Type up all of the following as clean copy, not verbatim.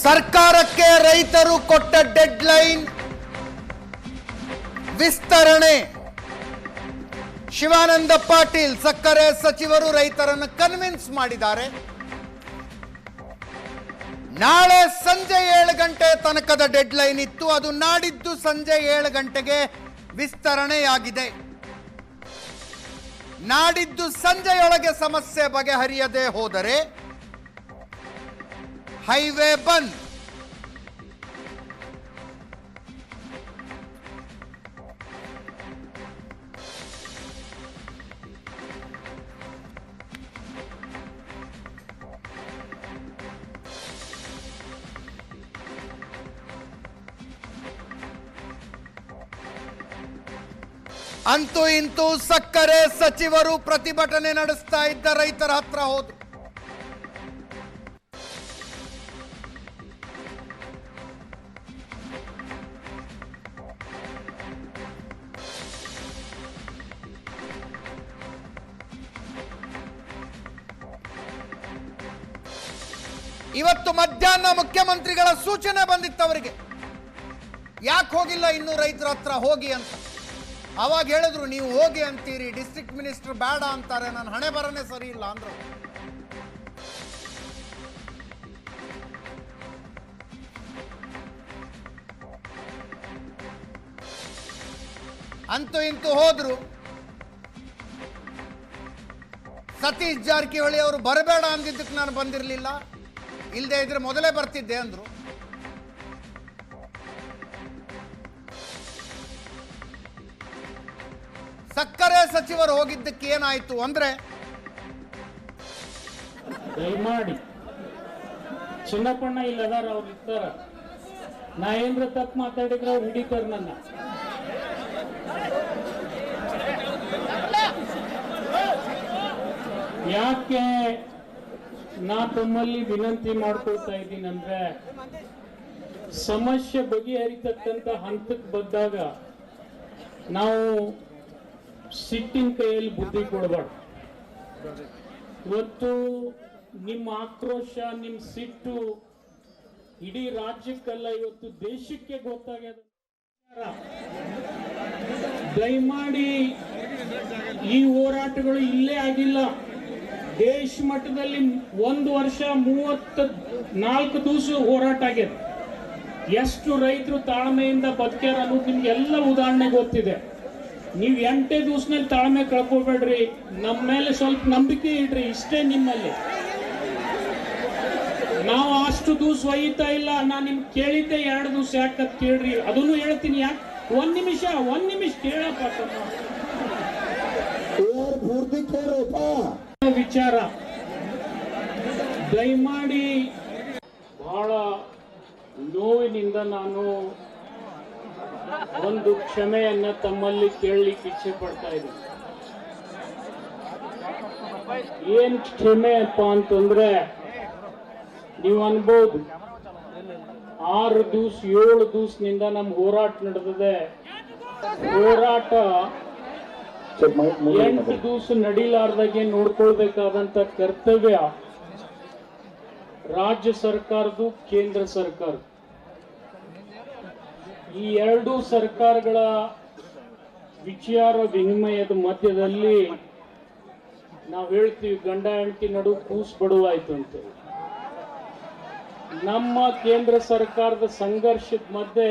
ಸರ್ಕಾರಕ್ಕೆ ರೈತರು ಕೊಟ್ಟ ಡೆಡ್ಲೈನ್ ವಿಸ್ತರಣೆ. ಶಿವಾನಂದ ಪಾಟೀಲ್ ಸಕ್ಕರೆ ಸಚಿವರು ರೈತರನ್ನು ಕನ್ವಿನ್ಸ್ ಮಾಡಿದ್ದಾರೆ. ನಾಳೆ ಸಂಜೆ 7 ಗಂಟೆ ತನಕದ ಡೆಡ್ಲೈನ್ ಇತ್ತು, ಅದು ನಾಡಿದ್ದು ಸಂಜೆ 7 ಗಂಟೆಗೆ ವಿಸ್ತರಣೆಯಾಗಿದೆ. ನಾಡಿದ್ದು ಸಂಜೆಯೊಳಗೆ ಸಮಸ್ಯೆ ಬಗೆಹರಿಯದೆ ಹೋದರೆ ಹೈವೇ ಬಂದ್. ಅಂತೂ ಇಂತೂ ಸಕ್ಕರೆ ಸಚಿವರು ಪ್ರತಿಭಟನೆ ನಡೆಸ್ತಾ ಇದ್ದ ರೈತರ ಹತ್ರ ಹೋದ್ರು. ಇವತ್ತು ಮಧ್ಯಾಹ್ನ ಮುಖ್ಯಮಂತ್ರಿಗಳ ಸೂಚನೆ ಬಂದಿತ್ತು ಅವರಿಗೆ, ಯಾಕೆ ಹೋಗಿಲ್ಲ ಇನ್ನು ರೈತರ ಹತ್ರ ಹೋಗಿ ಅಂತ. ಅವಾಗ ಹೇಳಿದ್ರು, ನೀವು ಹೋಗಿ ಅಂತೀರಿ, ಡಿಸ್ಟ್ರಿಕ್ಟ್ ಮಿನಿಸ್ಟರ್ ಬೇಡ ಅಂತಾರೆ, ನನ್ನ ಹಣೆ ಬರನೇ ಸರಿ ಇಲ್ಲ ಅಂದ್ರು. ಅಂತೂ ಇಂತೂ ಹೋದ್ರು. ಸತೀಶ್ ಜಾರಕಿಹೊಳಿ ಅವರು ಬರಬೇಡ ಅಂದಿದ್ದಕ್ಕೆ ನಾನು ಬಂದಿರಲಿಲ್ಲ, ಇಲ್ಲದೆ ಇದ್ರೆ ಮೊದಲೇ ಬರ್ತಿದ್ದೆ ಅಂದ್ರು. ಸಕ್ಕರೆ ಸಚಿವರು ಹೋಗಿದ್ದಕ್ಕೆ ಏನಾಯ್ತು ಅಂದ್ರೆ, ದಯಮಾಡಿ ಚಿನ್ನಪ್ಪಣ್ಣ ಇಲ್ಲದಾರ, ಅವ್ರು ಇರ್ತಾರ, ನಾ ಏನ್ರ ತಪ್ಪು ಮಾತಾಡಿದ್ರೆ ಅವ್ರು ಹಿಡಿತಾರ ನನ್ನ. ಯಾಕೆ ನಾ ತಮ್ಮಲ್ಲಿ ವಿನಂತಿ ಮಾಡ್ಕೊಳ್ತಾ ಇದ್ದೀನಿ ಅಂದ್ರೆ, ಸಮಸ್ಯೆ ಬಗೆಹರಿತಕ್ಕಂತ ಹಂತಕ್ಕೆ ಬಂದಾಗ ನಾವು ಸಿಟ್ಟಿನ ಕೈಯಲ್ಲಿ ಬುದ್ಧಿ ಕೊಡಬಾರ್ದು. ಇವತ್ತು ನಿಮ್ಮ ಆಕ್ರೋಶ, ನಿಮ್ಮ ಸಿಟ್ಟು ಇಡೀ ರಾಜ್ಯಕ್ಕಲ್ಲ, ಇವತ್ತು ದೇಶಕ್ಕೆ ಗೊತ್ತಾಗ್ಯದ. ದಯಮಾಡಿ ಈ ಹೋರಾಟಗಳು ಇಲ್ಲೇ ಆಗಿಲ್ಲ, ದೇಶ ಮಟ್ಟದಲ್ಲಿ 1 ವರ್ಷ 34 ದಿವಸ ಹೋರಾಟ ಆಗ್ಯದ. ಎಷ್ಟು ರೈತರು ತಾಳ್ಮೆಯಿಂದ ಬದುಕ್ಯಾರ ಅನ್ನೋದು ನಿಮ್ಗೆಲ್ಲ ಉದಾಹರಣೆ ಗೊತ್ತಿದೆ. ನೀವು 8 ದಿವಸದಲ್ಲಿ ತಾಳ್ಮೆ ಕಳ್ಕೊಬೇಡ್ರಿ, ನಮ್ಮ ಮೇಲೆ ಸ್ವಲ್ಪ ನಂಬಿಕೆ ಇಡ್ರಿ, ಇಷ್ಟೇ ನಿಮ್ಮಲ್ಲಿ. ನಾವು ಅಷ್ಟು ದಿವಸ ಒಯ್ತಾ ಇಲ್ಲ, ನಾನು ನಿಮ್ಗೆ ಕೇಳಿದ್ದೆ 2 ದಿವಸ ಯಾಕಂತ ಕೇಳ್ರಿ, ಅದನ್ನು ಹೇಳ್ತೀನಿ. ಯಾಕೆ ಒಂದ್ ನಿಮಿಷ ಕೇಳಪ್ಪ ವಿಚಾರ. ದಯಮಾಡಿ ಬಹಳ ನೋವಿನಿಂದ ನಾನು ಒಂದು ಕ್ಷಮೆಯನ್ನ ತಮ್ಮಲ್ಲಿ ಕೇಳಲಿಕ್ಕೆ ಇಚ್ಛೆ ಪಡ್ತಾ ಇದ್ದೀನಿ. ಏನ್ ಕ್ಷಮೆ ಅಪ್ಪ ಅಂತಂದ್ರೆ, ನೀವು ಅನ್ಬೋದು 6 ದಿವಸ 7 ದಿವಸನಿಂದ ನಮ್ಮ ಹೋರಾಟ ನಡೆದಿದೆ. ಹೋರಾಟ 8 ದಿವಸ ನಡೀಲಾರ್ದಾಗೆ ನೋಡ್ಕೊಳ್ಬೇಕಾದಂತ ಕರ್ತವ್ಯ ರಾಜ್ಯ ಸರ್ಕಾರದ್ದು, ಕೇಂದ್ರ ಸರ್ಕಾರ. ಈ 2 ಸರ್ಕಾರಗಳ ವಿಚಾರ ವಿನಿಮಯದ ಮಧ್ಯದಲ್ಲಿ ನಾವು ಹೇಳ್ತೀವಿ, ಗಂಡ ಹೆಂಡತಿ ನಡು ಕೂಸ್ ಬಡುವಾಯ್ತು ಅಂತ. ನಮ್ಮ ಕೇಂದ್ರ ಸರ್ಕಾರದ ಸಂಘರ್ಷದ ಮಧ್ಯೆ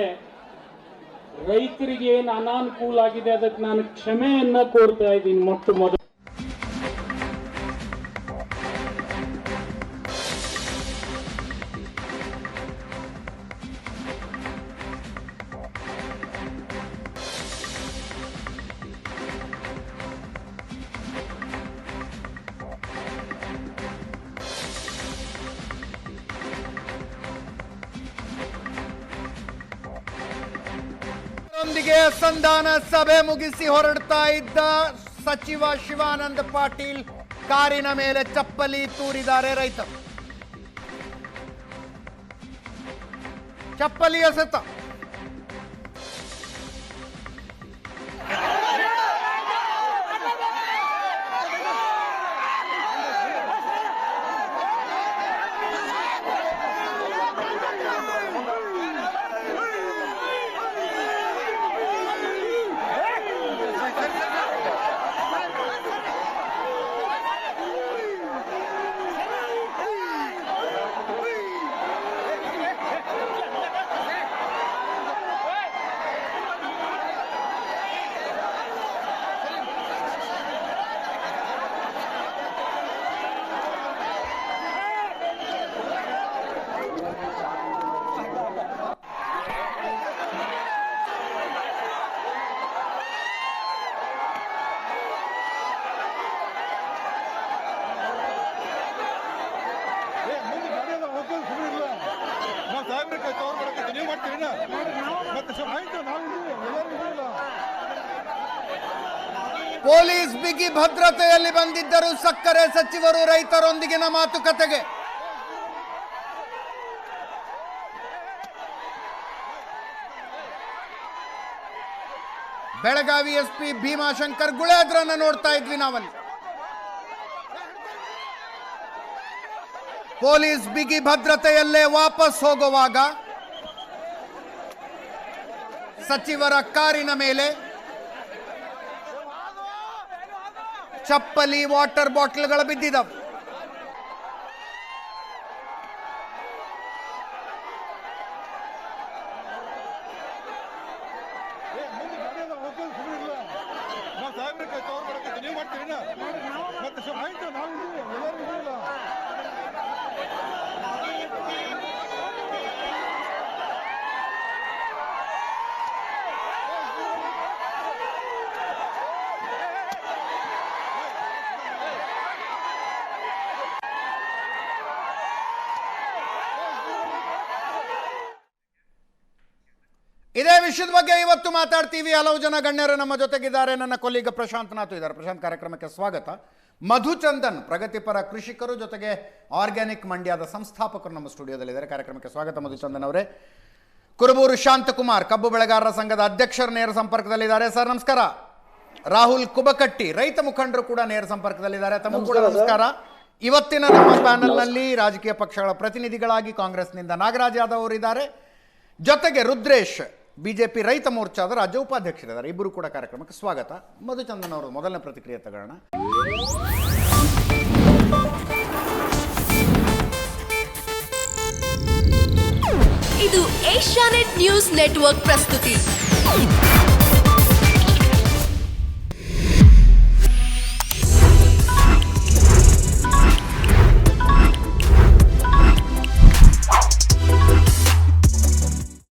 ರೈತರಿಗೆ ಏನು ಅನಾನುಕೂಲ ಆಗಿದೆ, ಅದಕ್ಕೆ ನಾನು ಕ್ಷಮೆಯನ್ನ ಕೋರ್ತಾ ಇದ್ದೀನಿ. ಮೊಟ್ಟ ಮೊದಲು ೊಂದಿಗೆ ಸಂಧಾನ ಸಭೆ ಮುಗಿಸಿ ಹೊರಡ್ತಾ ಇದ್ದ ಸಚಿವ ಶಿವಾನಂದ ಪಾಟೀಲ್ ಕಾರಿನ ಮೇಲೆ ಚಪ್ಪಲಿ ತೂರಿದ್ದಾರೆ ರೈತರು. ಚಪ್ಪಲಿ ಎಸೆತ. ಪೊಲೀಸ್ ಬಿಗಿ ಭದ್ರತೆಯಲ್ಲಿ ಬಂದಿದ್ದರು ಸಕ್ಕರೆ ಸಚಿವರು ರೈತರೊಂದಿಗಿನ ಮಾತುಕತೆಗೆ. ಬೆಳಗಾವಿ ಎಸ್ಪಿ ಭೀಮಾಶಂಕರ್ ಗುಳೇದ್ರನ್ನ ನೋಡ್ತಾ ಇದ್ವಿ ನಾವಲ್ಲಿ. ಪೊಲೀಸ್ ಬಿಗಿ ಭದ್ರತೆಯಲ್ಲೇ ವಾಪಸ್ ಹೋಗುವಾಗ ಸಚಿವರ ಕಾರಿನ ಮೇಲೆ ಚಪ್ಪಲಿ, ವಾಟರ್ ಬಾಟಲ್ಗಳು ಬಿದ್ದಿದ್ದವು. ಇದೇ ವಿಷಯದ ಬಗ್ಗೆ ಇವತ್ತು ಮಾತಾಡ್ತೀವಿ. ಹಲವು ಜನ ಗಣ್ಯರು ನಮ್ಮ ಜೊತೆಗಿದ್ದಾರೆ. ನನ್ನ ಕೊಲ್ಲಿಗ ಪ್ರಶಾಂತ್ ನಾಥ್ ಇದ್ದಾರೆ. ಪ್ರಶಾಂತ್, ಕಾರ್ಯಕ್ರಮಕ್ಕೆ ಸ್ವಾಗತ. ಮಧುಚಂದನ್ ಪ್ರಗತಿಪರ ಕೃಷಿಕರು, ಜೊತೆಗೆ ಆರ್ಗ್ಯಾನಿಕ್ ಮಂಡ್ಯದ ಸಂಸ್ಥಾಪಕರು ನಮ್ಮ ಸ್ಟುಡಿಯೋದಲ್ಲಿದ್ದಾರೆ. ಕಾರ್ಯಕ್ರಮಕ್ಕೆ ಸ್ವಾಗತ ಮಧುಚಂದನ್ ಅವರೇ. ಕುರುಬೂರು ಶಾಂತಕುಮಾರ್ ಕಬ್ಬು ಬೆಳೆಗಾರರ ಸಂಘದ ಅಧ್ಯಕ್ಷರು ನೇರ ಸಂಪರ್ಕದಲ್ಲಿದ್ದಾರೆ. ಸರ್ ನಮಸ್ಕಾರ. ರಾಹುಲ್ ಕುಬಕಟ್ಟಿ ರೈತ ಮುಖಂಡರು ಕೂಡ ನೇರ ಸಂಪರ್ಕದಲ್ಲಿದ್ದಾರೆ. ತಮಗೂ ಕೂಡ ನಮಸ್ಕಾರ. ಇವತ್ತಿನ ನಮ್ಮ ಪ್ಯಾನಲ್ನಲ್ಲಿ ರಾಜಕೀಯ ಪಕ್ಷಗಳ ಪ್ರತಿನಿಧಿಗಳಾಗಿ ಕಾಂಗ್ರೆಸ್ನಿಂದ ನಾಗರಾಜ್ ಯಾದವ್ ಅವರಿದ್ದಾರೆ, ಜೊತೆಗೆ ರುದ್ರೇಶ್ ಬಿಜೆಪಿ ರೈತ ಮೋರ್ಚಾದ ರಾಜ್ಯ ಉಪಾಧ್ಯಕ್ಷರಿದ್ದಾರೆ. ಇಬ್ಬರು ಕೂಡ ಕಾರ್ಯಕ್ರಮಕ್ಕೆ ಸ್ವಾಗತ. ಮಧುಚಂದನ್ ಅವರು ಮೊದಲನೇ ಪ್ರತಿಕ್ರಿಯೆ ತಗೋಣ. ಇದು ಏಷ್ಯಾನೆಟ್ ನ್ಯೂಸ್ ನೆಟ್ವರ್ಕ್ ಪ್ರಸ್ತುತಿ.